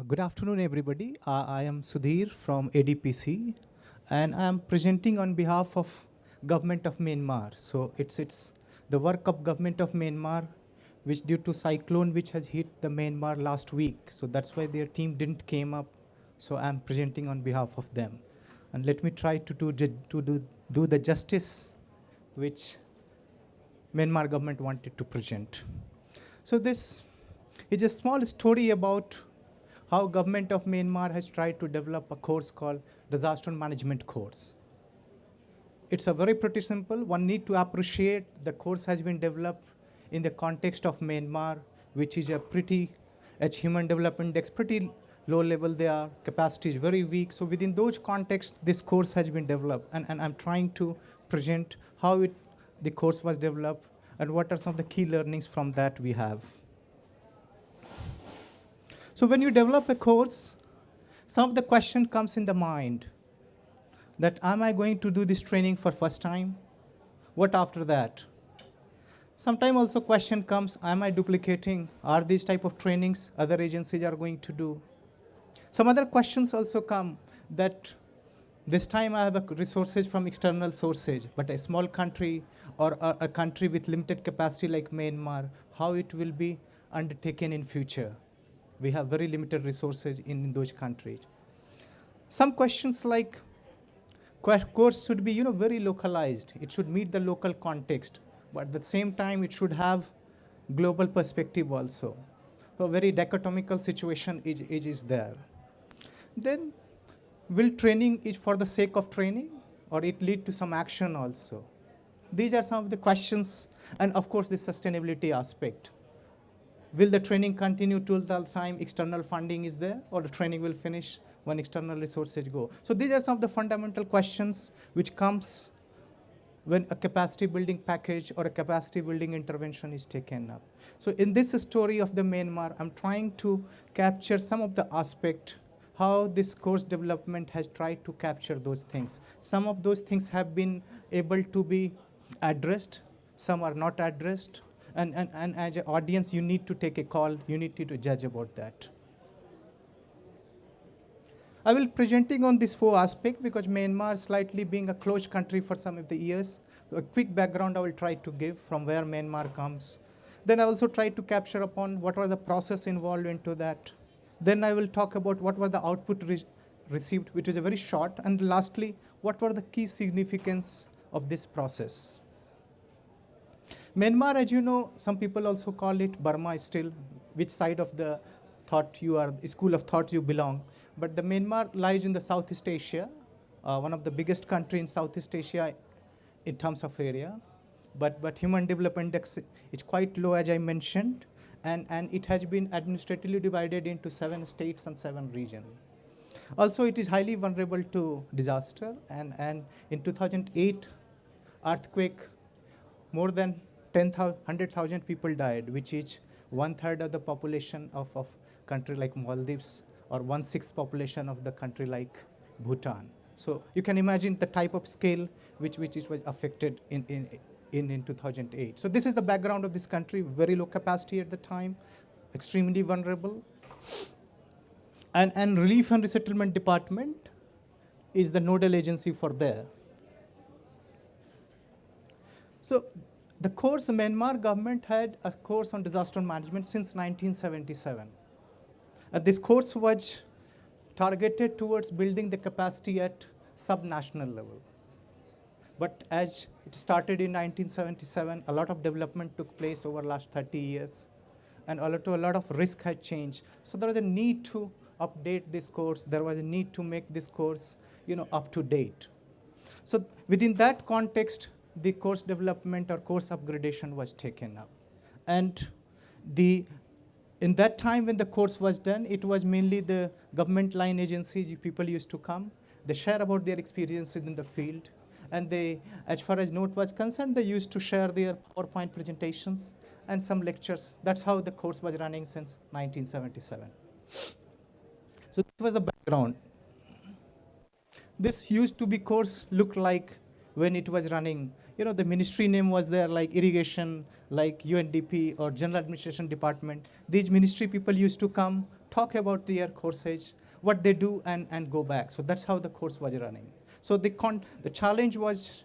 Good afternoon, everybody. I am Sudhir from ADPC, and I am presenting on behalf of Government of Myanmar. So it's the work of Government of Myanmar, which due to cyclone which has hit the Myanmar last week. So that's why their team didn't came up. So I'm presenting on behalf of them, and let me try to do the justice which Myanmar government wanted to present. So this is a small story about how government of Myanmar has tried to develop a course called disaster management course. It's a very pretty simple. One need to appreciate the course has been developed in the context of Myanmar, which is a pretty, as human development index, pretty low level there, capacity is very weak. So within those contexts, this course has been developed. And I'm trying to present how the course was developed and what are some of the key learnings from that we have. So when you develop a course, some of the question comes in the mind that am I going to do this training for first time? What after that? Sometimes also question comes, am I duplicating? Are these type of trainings other agencies are going to do? Some other questions also come that this time I have resources from external sources, but a small country or a country with limited capacity like Myanmar, how it will be undertaken in future? We have very limited resources in those countries. Some questions like, course should be very localized. It should meet the local context, but at the same time it should have global perspective also. So a very dichotomical situation is there. Then will training is for the sake of training or it lead to some action also? These are some of the questions, and of course the sustainability aspect. Will the training continue till the time external funding is there, or the training will finish when external resources go? So these are some of the fundamental questions which comes when a capacity building package or a capacity building intervention is taken up. So in this story of the Myanmar, I'm trying to capture some of the aspect how this course development has tried to capture those things. Some of those things have been able to be addressed, some are not addressed. And as an audience, you need to take a call. You need to judge about that. I will presenting on this 4 aspects because Myanmar slightly being a closed country for some of the years. A quick background I will try to give from where Myanmar comes. Then I also try to capture upon what was the process involved into that. Then I will talk about what was the output received, which is a very short. And lastly, what were the key significance of this process. Myanmar, as you know, some people also call it Burma still, which side of the thought you are, school of thought you belong. But the Myanmar lies in the Southeast Asia, one of the biggest country in Southeast Asia in terms of area. But human development index is quite low, as I mentioned, and it has been administratively divided into 7 states and 7 regions. Also, it is highly vulnerable to disaster, and in 2008 earthquake, more than 100,000 people died, which is 1/3 of the population of country like Maldives, or 1/6 population of the country like Bhutan. So you can imagine the type of scale which it was affected in 2008. So this is the background of this country, very low capacity at the time, extremely vulnerable. And Relief and Resettlement Department is the nodal agency for there. So the course, Myanmar government had a course on disaster management since 1977. This course was targeted towards building the capacity at sub-national level. But as it started in 1977, a lot of development took place over the last 30 years, and a lot of risk had changed. So there was a need to update this course. There was a need to make this course, up to date. So within that context, the course development or course upgradation was taken up. And in that time when the course was done, it was mainly the government line agencies, people used to come. They share about their experiences in the field. And they, as far as note was concerned, they used to share their PowerPoint presentations and some lectures. That's how the course was running since 1977. So that was the background. This used to be course looked like when it was running. The ministry name was there, like irrigation, like UNDP or General Administration Department. These ministry people used to come talk about their courses, what they do, and go back. So that's how the course was running. So the challenge was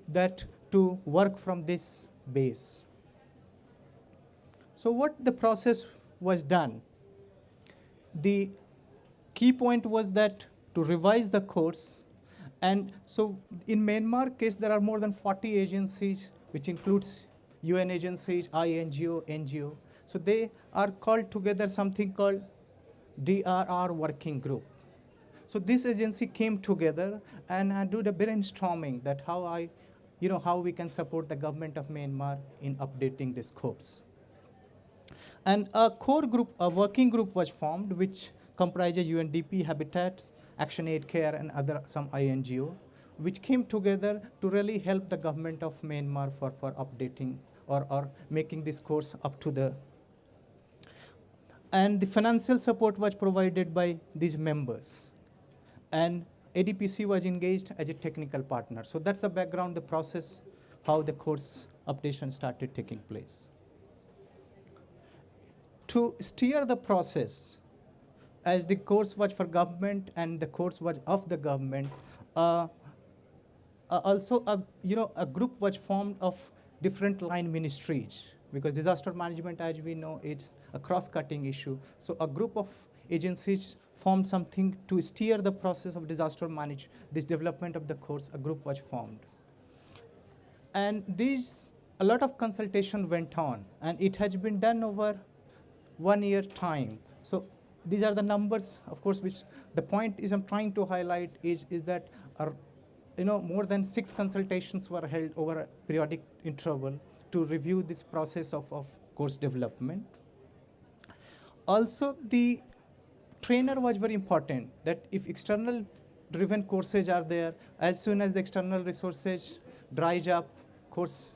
that to work from this base. So what the process was done, the key point was that to revise the course. And so in Myanmar case, there are more than 40 agencies, which includes UN agencies, INGO, NGO. So they are called together something called DRR working group. So this agency came together and did a brainstorming that how we can support the government of Myanmar in updating this course. And a core group, a working group was formed, which comprises UNDP, Habitat, Action Aid Care, and some INGO, which came together to really help the government of Myanmar for updating or making this course up to the. And the financial support was provided by these members. And ADPC was engaged as a technical partner. So that's the background, the process, how the course updation started taking place. To steer the process, as the course was for government and the course was of the government, also a group was formed of different line ministries, because disaster management, as we know, it's a cross-cutting issue. So a group of agencies formed something to steer the process of disaster management, this development of the course. A group was formed. And a lot of consultation went on, and it has been done over 1 year time. So these are the numbers, of course, which the point is I'm trying to highlight is that more than 6 consultations were held over a periodic interval to review this process of course development. Also, the trainer was very important, that if external driven courses are there, as soon as the external resources dries up, course,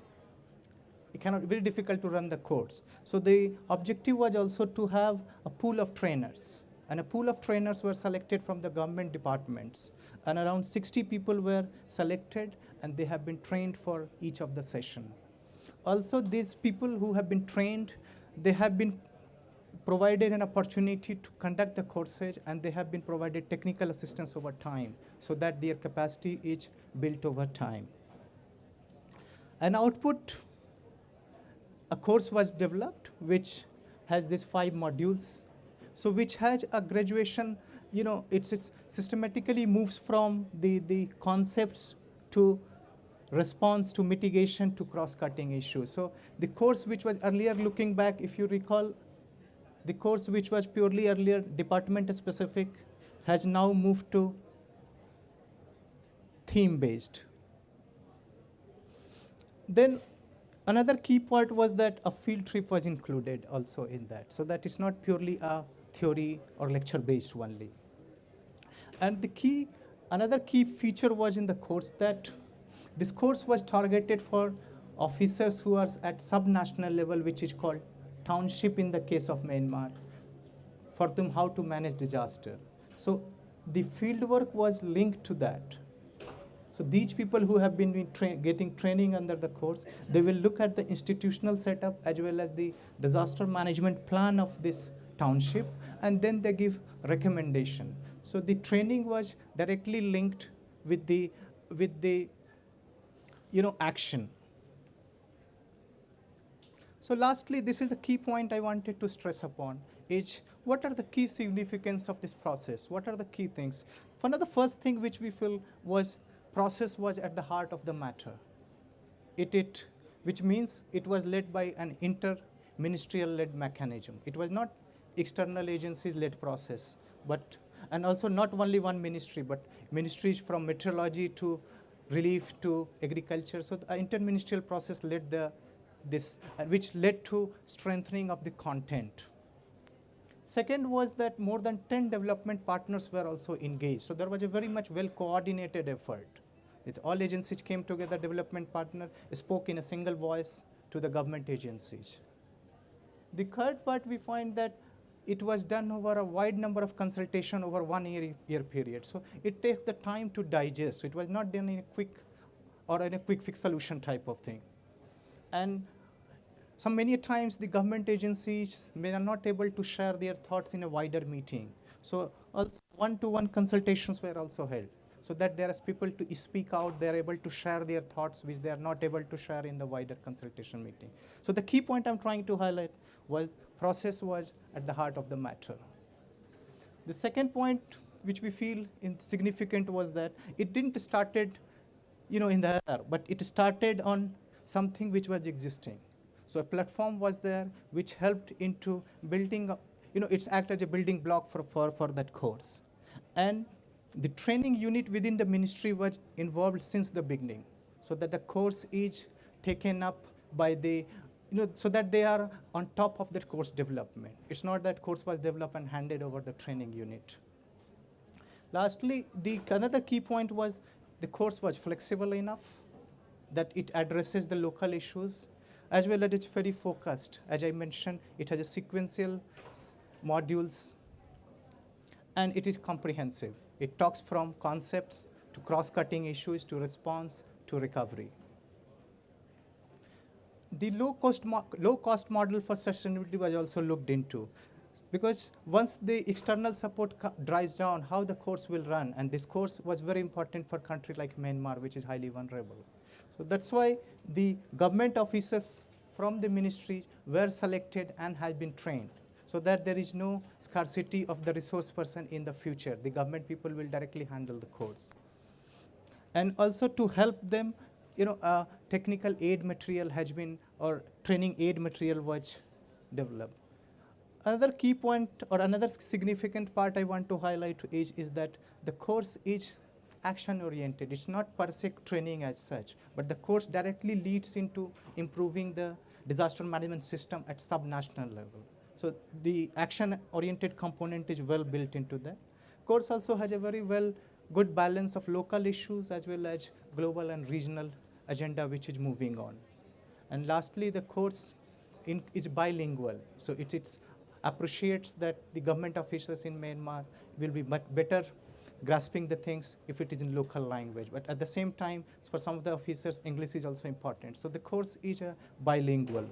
it cannot, very difficult to run the course. So the objective was also to have a pool of trainers, and a pool of trainers were selected from the government departments, and around 60 people were selected, and they have been trained for each of the session. Also, these people who have been trained, they have been provided an opportunity to conduct the courses, and they have been provided technical assistance over time, so that their capacity is built over time. An output, a course was developed which has these 5 modules, so which has a graduation, it systematically moves from the concepts to response to mitigation to cross-cutting issues. So the course which was earlier, looking back, if you recall, the course which was purely earlier department specific has now moved to theme-based. Then another key part was that a field trip was included also in that, so that it's not purely a theory or lecture-based only. And another key feature was in the course that this course was targeted for officers who are at sub-national level, which is called township in the case of Myanmar, for them how to manage disaster. So the field work was linked to that. So these people who have been getting training under the course, they will look at the institutional setup as well as the disaster management plan of this township, and then they give recommendation. So the training was directly linked with the action. So lastly, this is the key point I wanted to stress upon, is what are the key significance of this process? What are the key things? One of the first thing which we feel was process was at the heart of the matter. Which means it was led by an inter-ministerial-led mechanism. It was not external agencies-led process, and also not only one ministry, but ministries from meteorology to relief to agriculture. So the inter-ministerial process led which led to strengthening of the content. Second was that more than 10 development partners were also engaged. So there was a very much well-coordinated effort. All agencies came together, development partner spoke in a single voice to the government agencies. The third part, we find that it was done over a wide number of consultation over 1 year period. So it takes the time to digest. So it was not done in a quick fix solution type of thing. And Many times the government agencies may are not able to share their thoughts in a wider meeting. So also one-to-one consultations were also held, so that there is people to speak out, they are able to share their thoughts which they are not able to share in the wider consultation meeting. So the key point I'm trying to highlight was process was at the heart of the matter. The second point which we feel significant was that it didn't started, in the air, but it started on something which was existing. So a platform was there which helped into building up, it's act as a building block for that course. And the training unit within the ministry was involved since the beginning, so that the course is taken up by the, so that they are on top of the course development. It's not that course was developed and handed over the training unit. Lastly, another key point was the course was flexible enough that it addresses the local issues, as well as it's very focused. As I mentioned, it has a sequential modules, and it is comprehensive. It talks from concepts to cross-cutting issues to response to recovery. The low-cost model for sustainability was also looked into, because once the external support dries down, how the course will run, and this course was very important for a country like Myanmar, which is highly vulnerable. So that's why the government officers from the ministry were selected and have been trained, so that there is no scarcity of the resource person in the future. The government people will directly handle the course. And also to help them, technical aid material has been, or training aid material was developed. Another key point or another significant part I want to highlight is that the course is action-oriented. It's not per se training as such, but the course directly leads into improving the disaster management system at sub-national level. So the action-oriented component is well built into that. Course also has a very good balance of local issues as well as global and regional agenda which is moving on. And lastly, the course is bilingual. So it appreciates that the government officials in Myanmar will be much better grasping the things if it is in local language. But at the same time, for some of the officers, English is also important. So the course is bilingual.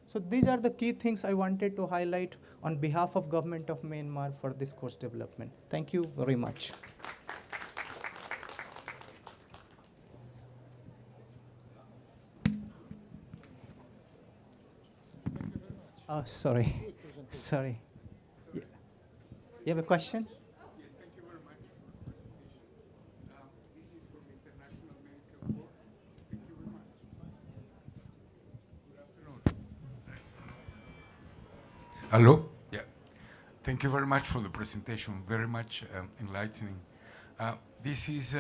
So these are the key things I wanted to highlight on behalf of Government of Myanmar for this course development. Thank you very much. Oh, sorry. Sorry. You have a question? Yes, thank you very much for the presentation. This is from International Medical Corps. Thank you very much. Good afternoon. Hello? Yeah. Thank you very much for the presentation. Very much enlightening. This is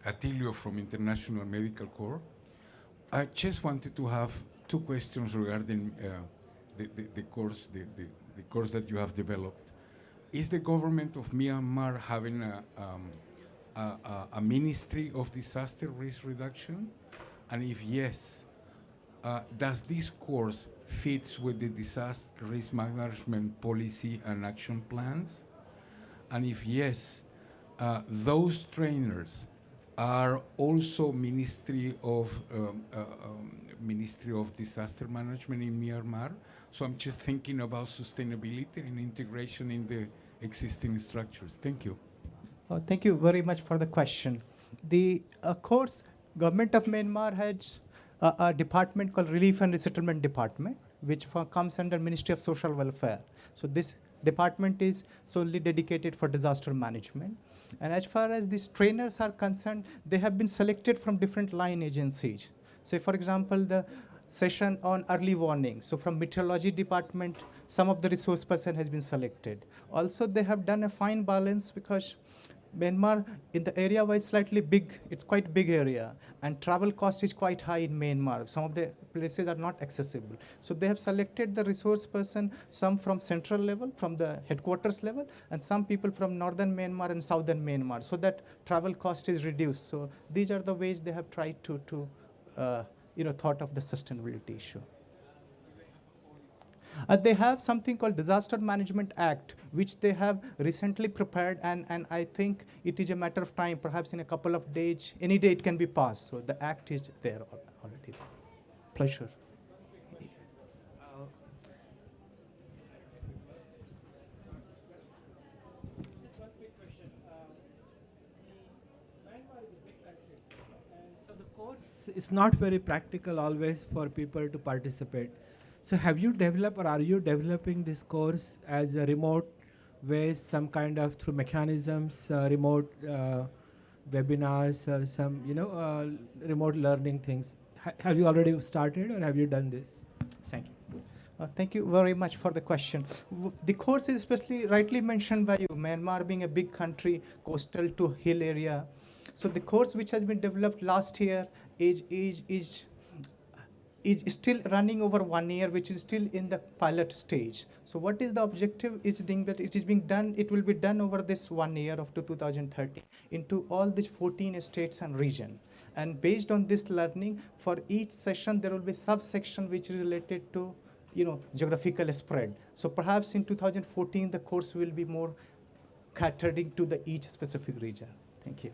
Atilio from International Medical Corps. I just wanted to have two questions regarding the course that you have developed. Is the government of Myanmar having a ministry of disaster risk reduction? And if yes, does this course fit with the disaster risk management policy and action plans? And if yes, those trainers are also Ministry of Disaster Management in Myanmar. So I'm just thinking about sustainability and integration in the existing structures. Thank you. Thank you very much for the question. The course, Government of Myanmar has a department called Relief and Resettlement Department, which comes under Ministry of Social Welfare. So this department is solely dedicated for disaster management. And as far as these trainers are concerned, they have been selected from different line agencies. Say, for example, the session on early warning. So from meteorology department, some of the resource person has been selected. Also, they have done a fine balance because Myanmar, in the area wise slightly big, it's quite big area, and travel cost is quite high in Myanmar. Some of the places are not accessible. So they have selected the resource person, some from central level, from the headquarters level, and some people from northern Myanmar and southern Myanmar, so that travel cost is reduced. So these are the ways they have tried to thought of the sustainability issue. They have something called Disaster Management Act, which they have recently prepared, and I think it is a matter of time, perhaps in a couple of days, any day it can be passed. So the act is there already. Pleasure. it's not very practical always for people to participate. So have you developed or are you developing this course as a remote ways, some kind of through mechanisms, remote webinars, some remote learning things? Have you already started or have you done this? Thank you. Thank you very much for the question. The course is especially rightly mentioned by you, Myanmar being a big country, coastal to hill area. So the course which has been developed last year is still running over 1 year, which is still in the pilot stage. So what is the objective? It is being done, it will be done over this 1 year of 2030 into all these 14 states and region. And based on this learning, for each session, there will be subsection which is related to geographical spread. So perhaps in 2014, the course will be more catered to the each specific region. Thank you.